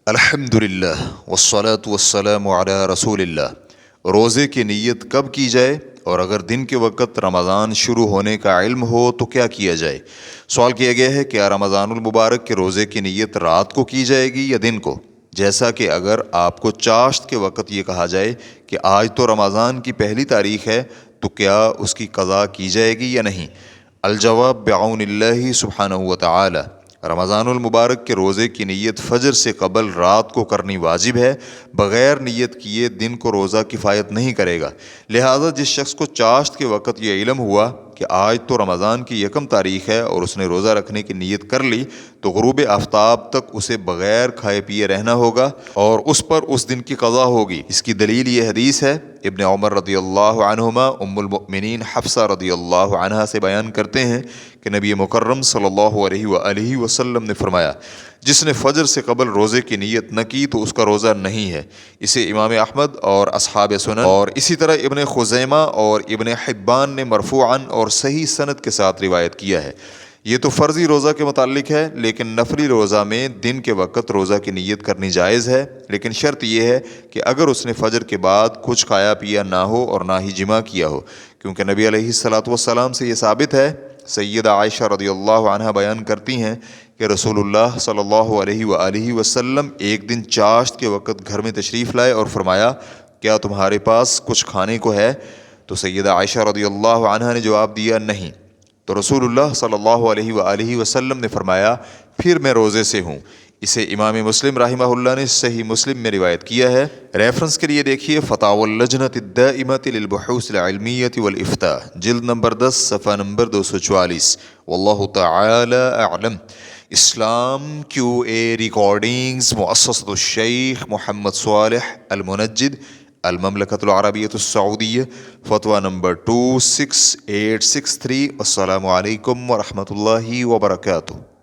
الحمدللہ والصلاة والسلام علی رسول اللہ۔ روزے کی نیت کب کی جائے اور اگر دن کے وقت رمضان شروع ہونے کا علم ہو تو کیا کیا جائے؟ سوال کیا گیا ہے کیا رمضان المبارک کے روزے کی نیت رات کو کی جائے گی یا دن کو؟ جیسا کہ اگر آپ کو چاشت کے وقت یہ کہا جائے کہ آج تو رمضان کی پہلی تاریخ ہے تو کیا اس کی قضا کی جائے گی یا نہیں؟ الجواب بعون اللہ سبحانہ وتعالی۔ رمضان المبارک کے روزے کی نیت فجر سے قبل رات کو کرنی واجب ہے، بغیر نیت کیے دن کو روزہ کفایت نہیں کرے گا۔ لہٰذا جس شخص کو چاشت کے وقت یہ علم ہوا کہ آج تو رمضان کی یکم تاریخ ہے اور اس نے روزہ رکھنے کی نیت کر لی تو غروب آفتاب تک اسے بغیر کھائے پیے رہنا ہوگا اور اس پر اس دن کی قضا ہوگی۔ اس کی دلیل یہ حدیث ہے، ابن عمر رضی اللہ عنہما ام المؤمنین حفصہ رضی اللہ عنہا سے بیان کرتے ہیں کہ نبی مکرم صلی اللہ علیہ وآلہ وسلم نے فرمایا، جس نے فجر سے قبل روزے کی نیت نہ کی تو اس کا روزہ نہیں ہے۔ اسے امام احمد اور اصحاب سنن اور اسی طرح ابن خزیمہ اور ابن حبان نے مرفوعاً اور صحیح سند کے ساتھ روایت کیا ہے۔ یہ تو فرضی روزہ کے متعلق ہے، لیکن نفلی روزہ میں دن کے وقت روزہ کی نیت کرنی جائز ہے، لیکن شرط یہ ہے کہ اگر اس نے فجر کے بعد کچھ کھایا پیا نہ ہو اور نہ ہی جمع کیا ہو، کیونکہ نبی علیہ الصلوۃ والسلام سے یہ ثابت ہے۔ سیدہ عائشہ رضی اللہ عنہا بیان کرتی ہیں کہ رسول اللہ صلی اللہ علیہ وآلہ وسلم ایک دن چاشت کے وقت گھر میں تشریف لائے اور فرمایا، کیا تمہارے پاس کچھ کھانے کو ہے؟ تو سیدہ عائشہ رضی اللہ عنہا نے جواب دیا، نہیں۔ تو رسول اللہ صلی اللہ علیہ وآلہ وسلم نے فرمایا، پھر میں روزے سے ہوں۔ اسے امام مسلم رحمہ اللہ نے صحیح مسلم میں روایت کیا ہے۔ ریفرنس کے لیے دیکھیے فتاوی اللجنۃ الدائمۃ للبحوث العلمیۃ والافتاء، جلد نمبر 10 صفحہ نمبر 244۔ واللہ تعالی اعلم۔ اسلام کیو اے ریکارڈنگز، مؤسسۃ الشیخ محمد صالح المنجد، المملکۃ العربیۃ السعودیہ، فتویٰ نمبر 26863۔ السلام علیکم ورحمۃ اللہ وبرکاتہ۔